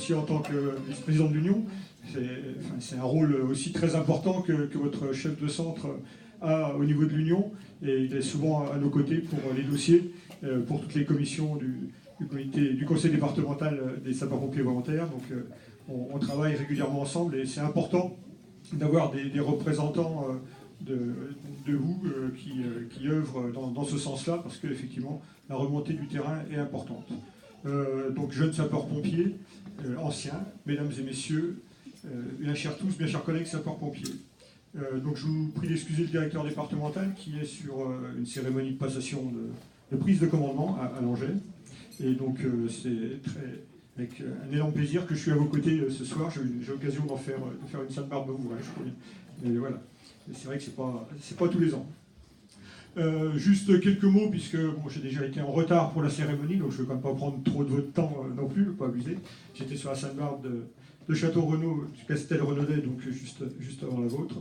aussi en tant que vice-président de l'Union. C'est un rôle aussi très important que votre chef de centre a au niveau de l'Union, et il est souvent à nos côtés pour les dossiers, pour toutes les commissions du conseil départemental des sapeurs-pompiers volontaires. Donc on travaille régulièrement ensemble, et c'est important d'avoir des représentants de vous qui œuvrent dans ce sens-là, parce qu'effectivement, la remontée du terrain est importante. Donc, jeunes sapeurs-pompiers, anciens, mesdames et messieurs, bien chers tous, bien chers collègues sapeurs-pompiers. Donc, je vous prie d'excuser le directeur départemental qui est sur une cérémonie de passation de prise de commandement à Langeais. Et donc, c'est avec un énorme plaisir que je suis à vos côtés ce soir. J'ai l'occasion de faire une sainte barbe ouverte. Mais voilà. C'est vrai que c'est pas tous les ans. Juste quelques mots, puisque bon, j'ai déjà été en retard pour la cérémonie, donc je ne vais quand même pas prendre trop de votre temps non plus, pas abuser. J'étais sur la Sainte-Barbe de Château-Renaud, du Castel-Renaudet, donc juste avant la vôtre.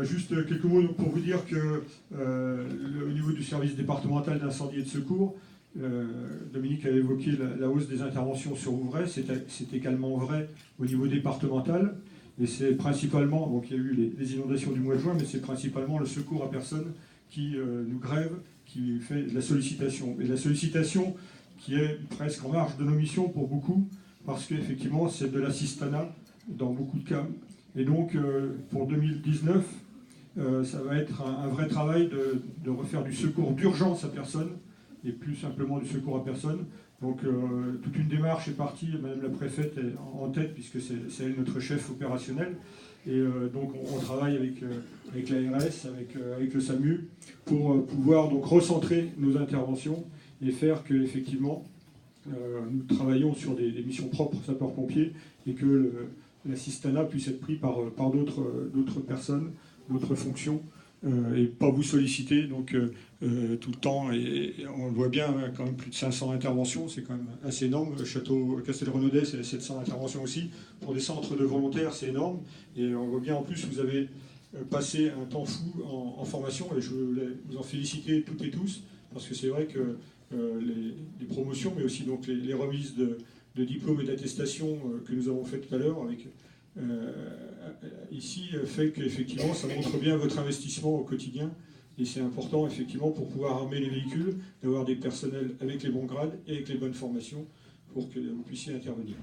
Juste quelques mots donc, pour vous dire que au niveau du service départemental d'incendie et de secours, Dominique a évoqué la hausse des interventions sur Vouvray. C'est également vrai au niveau départemental. Et c'est principalement, donc il y a eu les inondations du mois de juin, mais c'est principalement le secours à personne qui nous grève, qui fait de la sollicitation. Et la sollicitation qui est presque en marge de nos missions pour beaucoup, parce qu'effectivement c'est de l'assistanat dans beaucoup de cas. Et donc pour 2019, ça va être un vrai travail de refaire du secours d'urgence à personne, et plus simplement du secours à personne. Donc toute une démarche est partie, Madame la préfète est en tête, puisque c'est elle notre chef opérationnel. Et donc on travaille avec l'ARS, avec le SAMU, pour pouvoir donc recentrer nos interventions et faire que effectivement nous travaillons sur des missions propres sapeurs-pompiers, et que l'assistanat puisse être pris par d'autres personnes, d'autres fonctions, et pas vous solliciter donc tout le temps. Et on le voit bien, hein, quand même plus de 500 interventions, c'est quand même assez énorme. Château Castel-Renaudet, c'est 700 interventions aussi. Pour des centres de volontaires, c'est énorme. Et on voit bien en plus, vous avez passé un temps fou en formation, et je voulais vous en féliciter toutes et tous, parce que c'est vrai que les promotions, mais aussi donc les remises de diplômes et d'attestations que nous avons fait tout à l'heure avec ici, fait qu'effectivement ça montre bien votre investissement au quotidien, et c'est important effectivement pour pouvoir armer les véhicules, d'avoir des personnels avec les bons grades et avec les bonnes formations pour que vous puissiez intervenir.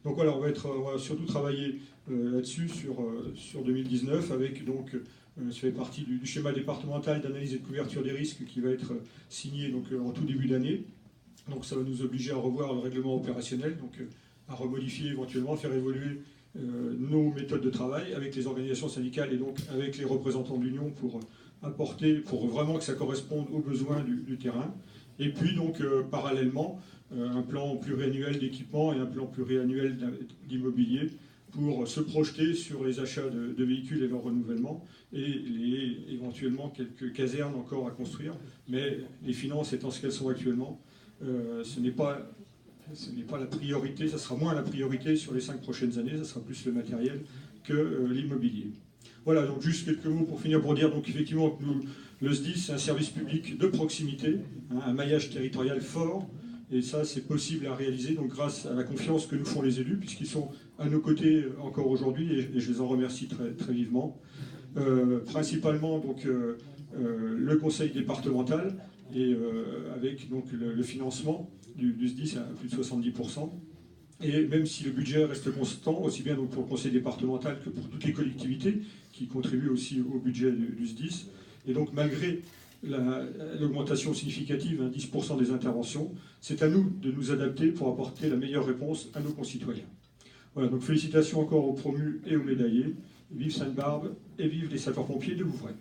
Donc voilà, on va surtout travailler là-dessus sur 2019, avec donc ça fait partie du schéma départemental d'analyse et de couverture des risques qui va être signé donc en tout début d'année. Donc ça va nous obliger à revoir le règlement opérationnel, donc à remodifier éventuellement, faire évoluer nos méthodes de travail avec les organisations syndicales et donc avec les représentants de l'Union pour apporter, pour vraiment que ça corresponde aux besoins du terrain. Et puis donc parallèlement, un plan pluriannuel d'équipement et un plan pluriannuel d'immobilier pour se projeter sur les achats de véhicules et leur renouvellement, et éventuellement quelques casernes encore à construire. Mais les finances étant ce qu'elles sont actuellement, ce n'est pas la priorité, ça sera moins la priorité sur les 5 prochaines années, ça sera plus le matériel que l'immobilier. Voilà, donc juste quelques mots pour finir, pour dire donc effectivement que le SDIS, c'est un service public de proximité, hein, un maillage territorial fort, et ça c'est possible à réaliser donc grâce à la confiance que nous font les élus, puisqu'ils sont à nos côtés encore aujourd'hui, et je les en remercie très, très vivement. Principalement donc le conseil départemental, et avec donc le financement du SDIS à plus de 70%. Et même si le budget reste constant, aussi bien donc pour le conseil départemental que pour toutes les collectivités qui contribuent aussi au budget du SDIS, et donc malgré l'augmentation significative, 10% des interventions, c'est à nous de nous adapter pour apporter la meilleure réponse à nos concitoyens. Voilà, donc félicitations encore aux promus et aux médaillés. Vive Sainte-Barbe et vive les sapeurs-pompiers de Vouvray.